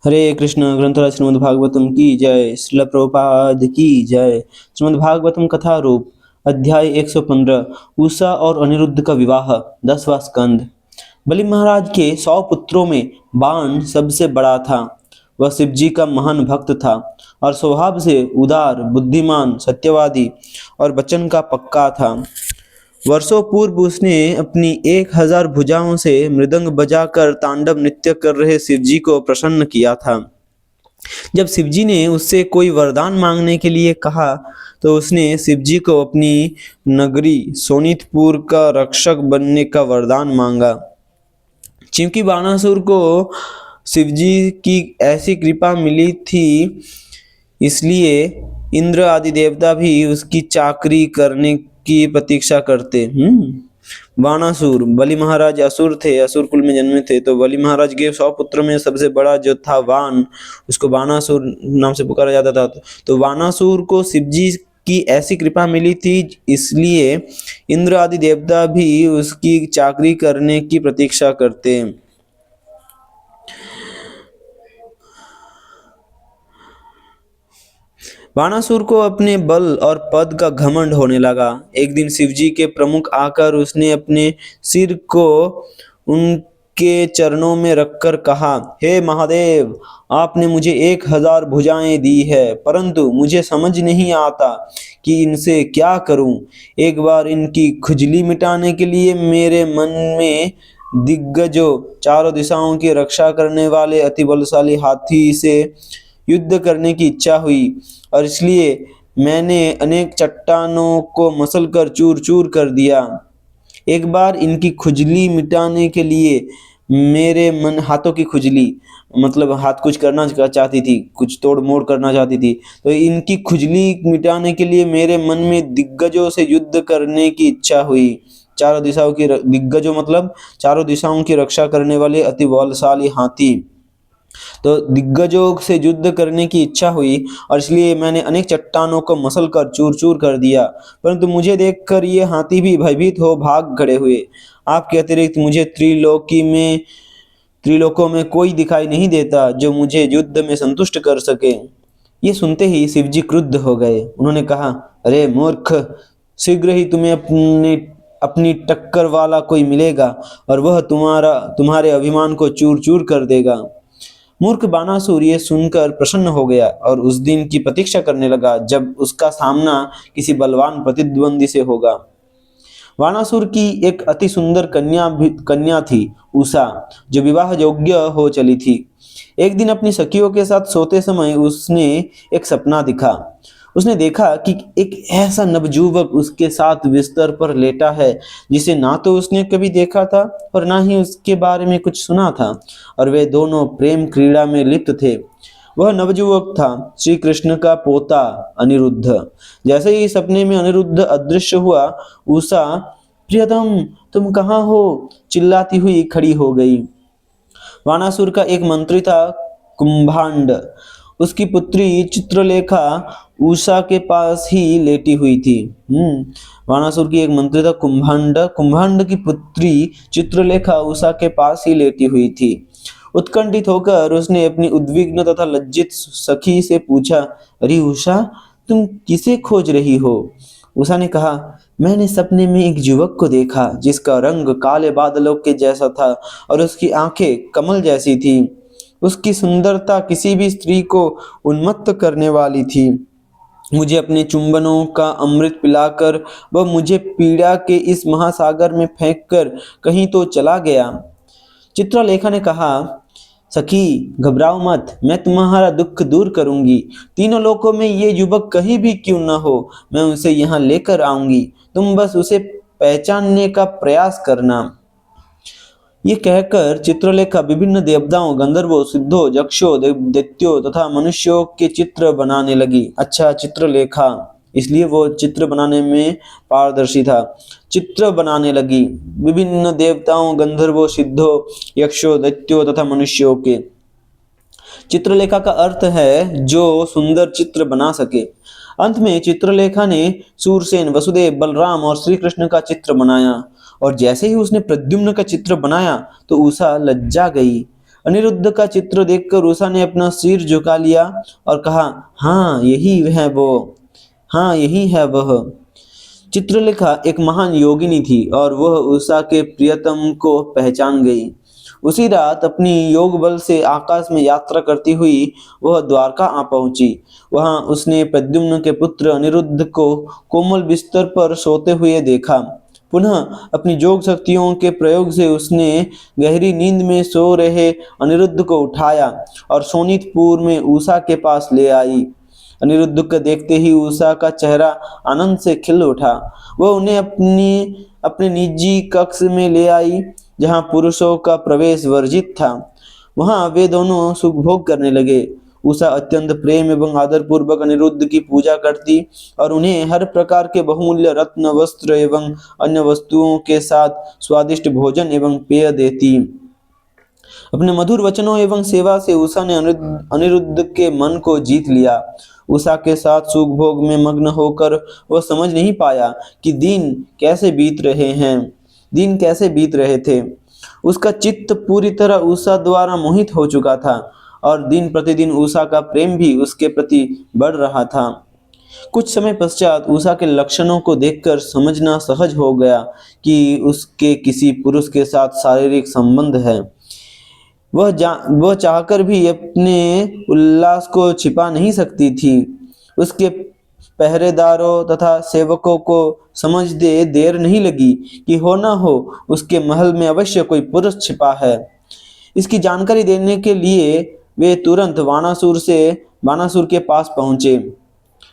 हरे कृष्ण ग्रंथराज श्रीमद् भागवतम की जय। श्रील प्रभुपाद की जय। श्रीमद् भागवतम कथा रूप अध्याय 115 उषा और अनिरुद्ध का विवाह 10वां स्कंद। बलि महाराज के 100 पुत्रों में बाण सबसे बड़ा था। वह शिवजी का महान भक्त था और स्वभाव से उदार, बुद्धिमान, सत्यवादी और वचन का पक्का था। वर्षों पूर्व उसने अपनी 1000 भुजाओं से मृदंग बजाकर तांडव नृत्य कर रहे शिवजी को प्रसन्न किया था। जब शिवजी ने उससे कोई वरदान मांगने के लिए कहा तो उसने शिवजी को अपनी नगरी सोनितपुर का रक्षक बनने का वरदान मांगा। क्योंकि बाणासुर को शिवजी की ऐसी कृपा मिली थी, इसलिए इंद्र आदि देवता भी उसकी चाकरी करने की प्रतीक्षा करते। बाणासुर, बलि महाराज असुर थे, असुर कुल में जन्मे थे। तो बलि महाराज के 100 पुत्र में सबसे बड़ा जो था वान, उसको बाणासुर नाम से पुकारा जाता था। तो बाणासुर को शिवजी की ऐसी कृपा मिली थी, इसलिए इंद्र आदि देवता भी उसकी चाकरी करने की प्रतीक्षा करते। बाणासुर को अपने बल और पद का घमंड होने लगा। एक दिन शिवजी के प्रमुख आकर उसने अपने सिर को उनके चरणों में रखकर कहा, हे महादेव, आपने मुझे 1000 भुजाएं दी है, परंतु मुझे समझ नहीं आता कि इनसे क्या करूं। एक बार इनकी खुजली मिटाने के लिए मेरे मन में दिग्गजों, चारों दिशाओं की रक्षा करने वाले अति बलशाली हाथी से युद्ध करने की इच्छा हुई और इसलिए मैंने अनेक चट्टानों को मसलकर चूर चूर कर दिया। एक बार इनकी खुजली मिटाने के लिए मेरे मन, हाथों की खुजली मतलब हाथ कुछ करना चाहती थी, कुछ तोड़ मोड़ करना चाहती थी, तो इनकी खुजली मिटाने के लिए मेरे मन में दिग्गजों से युद्ध करने की इच्छा हुई। चारों दिशाओं की दिग्गजों मतलब चारों दिशाओं की रक्षा करने वाले अति बलशाली हाथी। तो दिग्गजों से युद्ध करने की इच्छा हुई और इसलिए मैंने अनेक चट्टानों को मसल कर चूर चूर कर दिया, परंतु मुझे देखकर ये हाथी भी भयभीत हो भाग खड़े हुए। आपके अतिरिक्त मुझे त्रिलोकों में कोई दिखाई नहीं देता जो मुझे युद्ध में संतुष्ट कर सके। ये सुनते ही शिवजी क्रुद्ध हो गए। उन्होंने कहा, अरे मूर्ख, शीघ्र ही तुम्हें अपनी टक्कर वाला कोई मिलेगा और वह तुम्हारे अभिमान को चूर चूर कर देगा। मूर्ख बाणासुर ये सुनकर प्रसन्न हो गया और उस दिन की प्रतीक्षा करने लगा जब उसका सामना किसी बलवान प्रतिद्वंदी से होगा। बाणासुर की एक अति सुंदर कन्या थी, उषा, जो विवाह योग्य हो चली थी। एक दिन अपनी सखियों के साथ सोते समय उसने एक सपना दिखा। उसने देखा कि एक ऐसा नवयुवक उसके साथ बिस्तर पर लेटा है जिसे ना तो उसने कभी देखा था और ना ही उसके बारे में कुछ सुना था, और वे दोनों प्रेम क्रीड़ा में लिप्त थे। वह नवयुवक था श्री कृष्ण का पोता अनिरुद्ध। जैसे ही सपने में अनिरुद्ध अदृश्य हुआ, उषा, प्रियतम, तुम कहाँ हो, चिल्लाती हुई खड़ी हो गई। वानासुर का एक मंत्री था, कुंभांड। उसकी पुत्री चित्रलेखा उषा के पास ही लेटी हुई थी। वानासुर की एक मंत्री था कुंभांड। कुंभांड की पुत्री चित्रलेखा उषा के पास ही लेटी हुई थी। उत्कंठित होकर उसने अपनी उद्विग्न तथा लज्जित सखी से पूछा, अरे उषा, तुम किसे खोज रही हो? उषा ने कहा, मैंने सपने में एक युवक को देखा जिसका रंग काले बादलों के जैसा था और उसकी आंखें कमल जैसी थी। उसकी सुंदरता किसी भी स्त्री को उन्मत्त करने वाली थी। मुझे अपने चुंबनों का अमृत पिलाकर वह मुझे पीड़ा के इस महासागर में फेंककर कहीं तो चला गया। चित्रलेखा ने कहा, सखी, घबराओ मत, मैं तुम्हारा दुख दूर करूंगी। तीनों लोकों में ये युवक कहीं भी क्यों न हो, मैं उसे यहाँ लेकर आऊंगी। तुम बस उसे पहचानने का प्रयास करना। ये कहकर चित्रलेखा विभिन्न देवताओं, गंधर्वों, सिद्धों, यक्षों, दैत्यों तथा मनुष्यों के चित्र बनाने लगी। अच्छा, चित्रलेखा, इसलिए वो चित्र बनाने में पारदर्शी था। चित्र बनाने लगी विभिन्न देवताओं, गंधर्वों, सिद्धों, यक्षों, दैत्यों तथा मनुष्यों के। चित्रलेखा का अर्थ है जो सुंदर चित्र बना सके। अंत में चित्रलेखा ने सूरसेन, वसुदेव, बलराम और श्री कृष्ण का चित्र बनाया, और जैसे ही उसने प्रद्युम्न का चित्र बनाया तो उषा लज्जा गई। अनिरुद्ध का चित्र देखकर उषा ने अपना सिर झुका लिया और कहा, हाँ यही है वो, हाँ यही है वह। चित्रलेखा एक महान योगिनी थी और वह उषा के प्रियतम को पहचान गई। उसी रात अपनी योग बल से आकाश में यात्रा करती हुई वह द्वारका आ पहुंची। वहां उसने प्रद्युम्न के पुत्र अनिरुद्ध को कोमल बिस्तर पर सोते हुए देखा। पुनः अपनी जोग शक्तियों के प्रयोग से उसने गहरी नींद में सो रहे अनिरुद्ध को उठाया और शोणितपुर में उषा के पास ले आई। अनिरुद्ध को देखते ही उषा का चेहरा आनंद से खिल उठा। वह उन्हें अपने निजी कक्ष में ले आई, जहां पुरुषों का प्रवेश वर्जित था। वहां वे दोनों सुख भोग करने लगे। उषा अत्यंत प्रेम एवं आदर पूर्वक अनिरुद्ध की पूजा करती और उन्हें हर प्रकार के बहुमूल्य रत्न, वस्त्र एवं अन्य वस्तुओं के साथ स्वादिष्ट भोजन एवं पेय देती। अपने मधुर वचनों एवं सेवा से उषा ने अनिरुद्ध के मन को जीत लिया। उषा के साथ सुख भोग में मग्न होकर वह समझ नहीं पाया कि दिन कैसे बीत रहे थे। उसका चित्त पूरी तरह उषा द्वारा मोहित हो चुका था और दिन प्रतिदिन उषा का प्रेम भी उसके प्रति बढ़ रहा था। कुछ समय पश्चात उषा के लक्षणों को देखकर समझना सहज हो गया कि उसके किसी पुरुष के साथ शारीरिक संबंध है। वह चाहकर भी अपने उल्लास को छिपा नहीं सकती थी। उसके पहरेदारों तथा सेवकों को समझते देर नहीं लगी कि हो न हो उसके महल में अवश्य कोई पुरुष छिपा है। इसकी जानकारी देने के लिए वे तुरंत बानासुर के पास पहुंचे।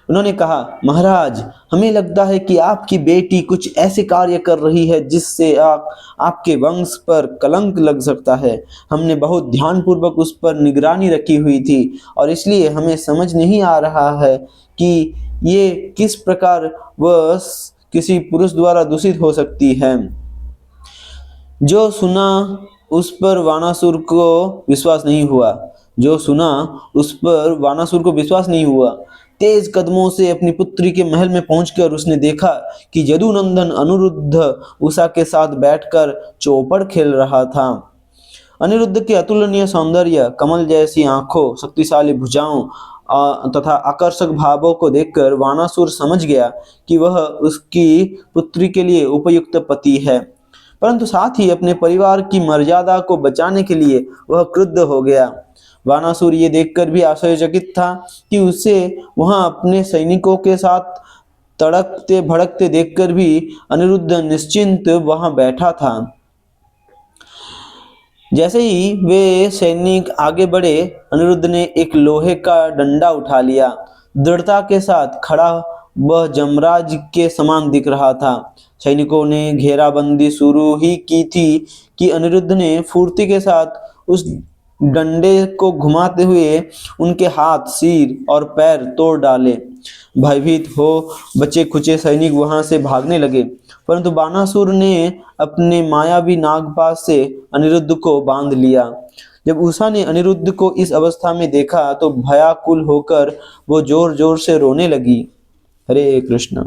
उन्होंने कहा, महाराज, हमें लगता है कि आपकी बेटी कुछ ऐसे कार्य कर रही है जिससे आपके वंश पर कलंक लग सकता है। हमने बहुत ध्यानपूर्वक उस पर निगरानी रखी हुई थी और इसलिए हमें समझ नहीं आ रहा है कि ये किस प्रकार वह किसी पुरुष द्वारा दूषित हो सकती है। जो सुना उस पर वानासुर को विश्वास नहीं हुआ। तेज कदमों से अपनी पुत्री के महल में पहुंचकर उसने देखा कि यदुनंदन अनिरुद्ध उषा के साथ बैठकर चौपड़ खेल रहा था। अनिरुद्ध के अतुलनीय सौंदर्य, कमल जैसी आंखों, शक्तिशाली भुजाओं तथा आकर्षक भावों को देखकर वानासुर समझ गया कि वह उसकी पुत्री के लिए उपयुक्त पति है, परंतु साथ ही अपने परिवार की मर्यादा को बचाने के लिए वह क्रुद्ध हो गया। वानासुर ये देखकर भी आश्चर्यचकित था कि उसे वहां अपने सैनिकों के साथ तड़कते भड़कते देखकर भी अनिरुद्ध निश्चिंत वहां बैठा था। जैसे ही वे सैनिक आगे बढ़े, अनिरुद्ध ने एक लोहे का डंडा उठा लिया। दृढ़ता के साथ खड़ा वह जमराज के समान दिख रहा था। सैनिकों ने घेराबंदी शुरू ही की थी कि अनिरुद्ध ने फुर्ती के साथ उस डंडे को घुमाते हुए उनके हाथ, सिर और पैर तोड़ डाले। भयभीत हो बचे खुचे सैनिक वहां से भागने लगे, परंतु बानासुर ने अपने मायावी नागपाश से अनिरुद्ध को बांध लिया। जब उषा ने अनिरुद्ध को इस अवस्था में देखा तो भयाकुल होकर वो जोर जोर से रोने लगी। हरे कृष्ण।